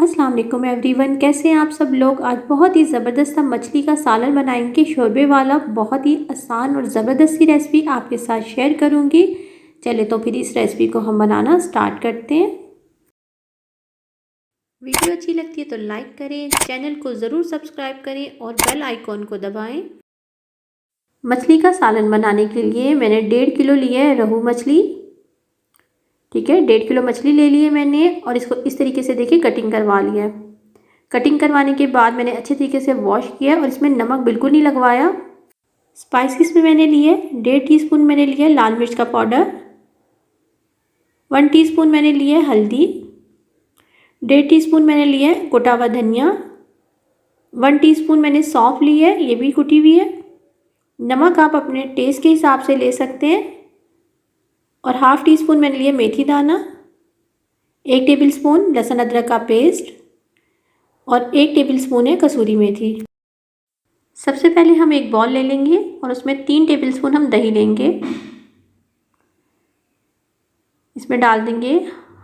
अस्सलाम वालेकुम एवरीवन, कैसे हैं आप सब लोग। आज बहुत ही ज़बरदस्त हम मछली का सालन बनाएंगे, शोरबे वाला। बहुत ही आसान और ज़बरदस्त सी रेसिपी आपके साथ शेयर करूंगी। चले तो फिर इस रेसिपी को हम बनाना स्टार्ट करते हैं। वीडियो अच्छी लगती है तो लाइक करें, चैनल को ज़रूर सब्सक्राइब करें और बेल आइकॉन को दबाएँ। मछली का सालन बनाने के लिए मैंने 1.5 किलो लिया है रोहू मछली। ठीक है, 1.5 किलो मछली ले ली है मैंने और इसको इस तरीके से देखिए कटिंग करवा लिया है। कटिंग करवाने के बाद मैंने अच्छे तरीके से वॉश किया और इसमें नमक बिल्कुल नहीं लगवाया। स्पाइसेस में मैंने लिए 1.5 टीस्पून मैंने लिया लाल मिर्च का पाउडर, 1 टीस्पून मैंने लिया हल्दी, 1.5 टीस्पून मैंने लिया कुटा हुआ धनिया, 1 टीस्पून मैंने सौंफ ली है, ये भी कुटी हुई है। नमक आप अपने टेस्ट के हिसाब से ले सकते हैं। और 1/2 टीस्पून मैंने लिया मेथी दाना, 1 टेबलस्पून लहसुन अदरक का पेस्ट और 1 टेबलस्पून है कसूरी मेथी। सबसे पहले हम एक बॉल ले लेंगे और उसमें 3 टेबलस्पून हम दही लेंगे। इसमें डाल देंगे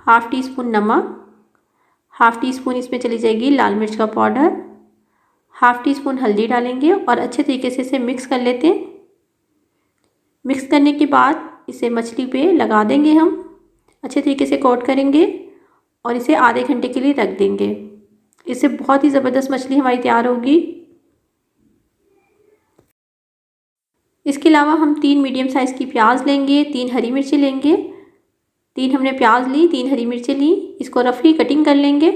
1/2 टीस्पून नमक, 1/2 टीस्पून इसमें चली जाएगी लाल मिर्च का पाउडर, 1/2 टीस्पून हल्दी डालेंगे और अच्छे तरीके से इसे मिक्स कर लेते हैं। मिक्स करने के बाद इसे मछली पे लगा देंगे, हम अच्छे तरीके से कोट करेंगे और इसे आधे घंटे के लिए रख देंगे। इससे बहुत ही ज़बरदस्त मछली हमारी तैयार होगी। इसके अलावा हम 3 मीडियम साइज़ की प्याज लेंगे, 3 हरी मिर्ची लेंगे। 3 हमने प्याज ली, 3 हरी मिर्ची ली। इसको रफली कटिंग कर लेंगे।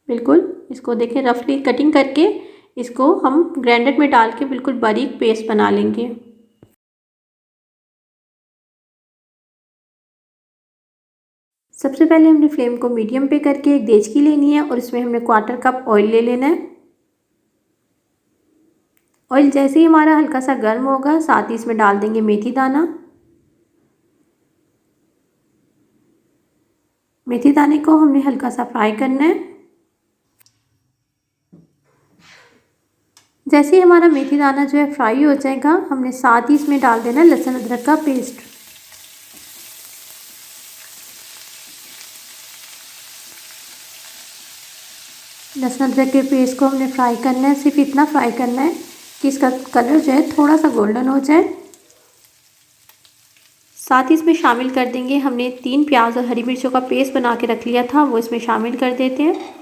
बिल्कुल इसको देखें, रफली कटिंग करके इसको हम ग्राइंडर में डाल के बिल्कुल बारीक पेस्ट बना लेंगे। सबसे पहले हमने फ्लेम को मीडियम पे करके एक देचकी लेनी है और इसमें हमने 1/4 कप ऑयल ले लेना है। ऑयल जैसे ही हमारा हल्का सा गर्म होगा, साथ ही इसमें डाल देंगे मेथी दाना। मेथी दाने को हमने हल्का सा फ्राई करना है। जैसे ही हमारा मेथी दाना जो है फ्राई हो जाएगा, हमने साथ ही इसमें डाल देना लहसुन अदरक का पेस्ट। लहसुन अदरक के पेस्ट को हमने फ्राई करना है। सिर्फ इतना फ्राई करना है कि इसका कलर जो है थोड़ा सा गोल्डन हो जाए। साथ ही इसमें शामिल कर देंगे, हमने 3 प्याज और हरी मिर्चों का पेस्ट बना के रख लिया था, वो इसमें शामिल कर देते हैं।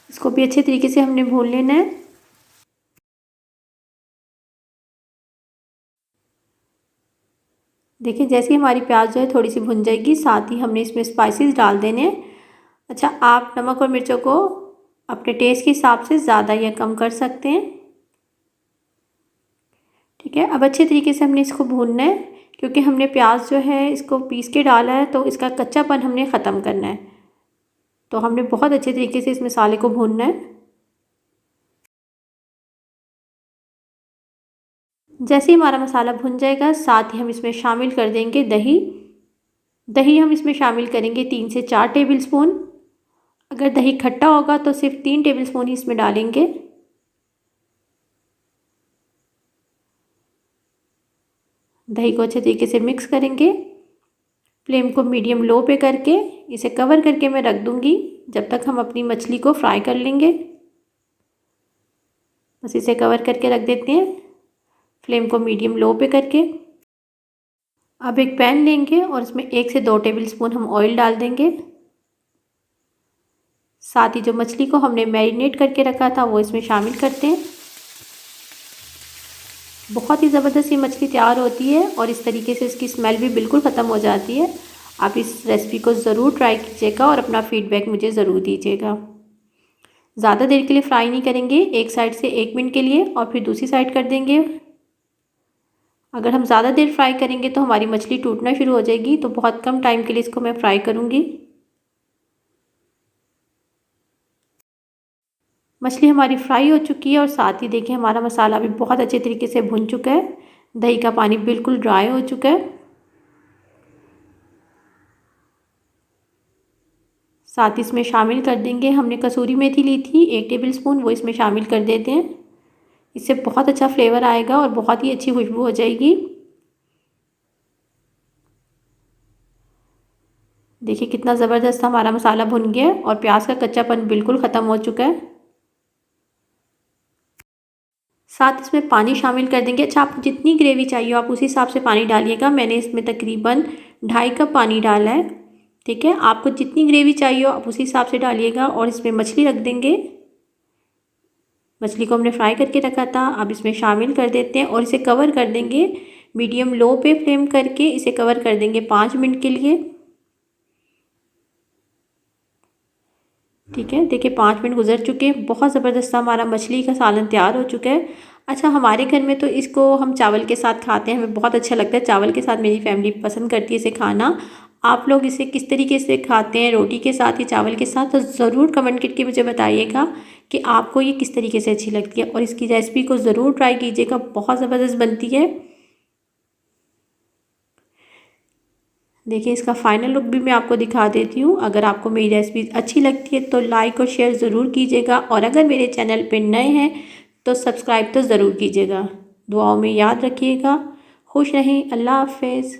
इसको भी अच्छे तरीके से हमने भून लेना है। देखिए, जैसे ही हमारी प्याज जो है थोड़ी सी भुन जाएगी, साथ ही हमने इसमें स्पाइसेस डाल देने हैं। अच्छा, आप नमक और मिर्चों को अपने टेस्ट के हिसाब से ज़्यादा या कम कर सकते हैं। ठीक है, अब अच्छे तरीके से हमने इसको भूनना है, क्योंकि हमने प्याज जो है इसको पीस के डाला है, तो इसका कच्चापन हमने ख़त्म करना है। तो हमने बहुत अच्छे तरीके से इस मसाले को भूनना है। जैसे ही हमारा मसाला भुन जाएगा, साथ ही हम इसमें शामिल कर देंगे दही। दही हम इसमें शामिल करेंगे 3 से 4 टेबलस्पून। अगर दही खट्टा होगा तो सिर्फ 3 टेबलस्पून ही इसमें डालेंगे। दही को अच्छे तरीके से मिक्स करेंगे। फ्लेम को मीडियम लो पे करके इसे कवर करके मैं रख दूंगी, जब तक हम अपनी मछली को फ्राई कर लेंगे। बस इसे कवर करके रख देते हैं, फ्लेम को मीडियम लो पे करके। अब एक पैन लेंगे और इसमें 1 से 2 टेबलस्पून हम ऑयल डाल देंगे। साथ ही जो मछली को हमने मैरिनेट करके रखा था वो इसमें शामिल करते हैं। बहुत ही ज़बरदस्त ये मछली तैयार होती है और इस तरीके से इसकी स्मेल भी बिल्कुल ख़त्म हो जाती है। आप इस रेसिपी को ज़रूर ट्राई कीजिएगा और अपना फ़ीडबैक मुझे ज़रूर दीजिएगा। ज़्यादा देर के लिए फ्राई नहीं करेंगे, एक साइड से 1 मिनट के लिए और फिर दूसरी साइड कर देंगे। अगर हम ज़्यादा देर फ्राई करेंगे तो हमारी मछली टूटना शुरू हो जाएगी, तो बहुत कम टाइम के लिए इसको मैं फ्राई करूँगी। मछली हमारी फ्राई हो चुकी है और साथ ही देखिए हमारा मसाला भी बहुत अच्छे तरीके से भुन चुका है। दही का पानी बिल्कुल ड्राई हो चुका है। साथ ही इसमें शामिल कर देंगे, हमने कसूरी मेथी ली थी 1 टेबलस्पून, वो इसमें शामिल कर देते हैं। इससे बहुत अच्छा फ्लेवर आएगा और बहुत ही अच्छी खुशबू हो जाएगी। देखिए कितना ज़बरदस्त हमारा मसाला भुन गया है और प्याज का कच्चापन बिल्कुल ख़त्म हो चुका है। साथ इसमें पानी शामिल कर देंगे। अच्छा, आपको जितनी ग्रेवी चाहिए आप उसी हिसाब से पानी डालिएगा। मैंने इसमें तकरीबन 2.5 कप पानी डाला है। ठीक है, आपको जितनी ग्रेवी चाहिए हो आप उसी हिसाब से डालिएगा। और इसमें मछली रख देंगे। मछली को हमने फ्राई करके रखा था, अब इसमें शामिल कर देते हैं और इसे कवर कर देंगे। मीडियम लो पे फ्लेम करके इसे कवर कर देंगे 5 मिनट के लिए। ठीक है, देखिए 5 मिनट गुजर चुके हैं। बहुत ज़बरदस्त हमारा मछली का सालन तैयार हो चुका है। अच्छा, हमारे घर में तो इसको हम चावल के साथ खाते हैं, हमें बहुत अच्छा लगता है। चावल के साथ मेरी फैमिली पसंद करती है इसे खाना। आप लोग इसे किस तरीके से खाते हैं, रोटी के साथ या चावल के साथ, तो ज़रूर कमेंट करके मुझे बताइएगा कि आपको ये किस तरीके से अच्छी लगती है। और इसकी रेसिपी को ज़रूर ट्राई कीजिएगा, बहुत ज़बरदस्त बनती है। देखिए इसका फाइनल लुक भी मैं आपको दिखा देती हूँ। अगर आपको मेरी रेसिपी अच्छी लगती है तो लाइक और शेयर ज़रूर कीजिएगा। और अगर मेरे चैनल पे नए हैं तो सब्सक्राइब तो ज़रूर कीजिएगा। दुआओं में याद रखिएगा। खुश रहें। अल्लाह हाफ़िज़।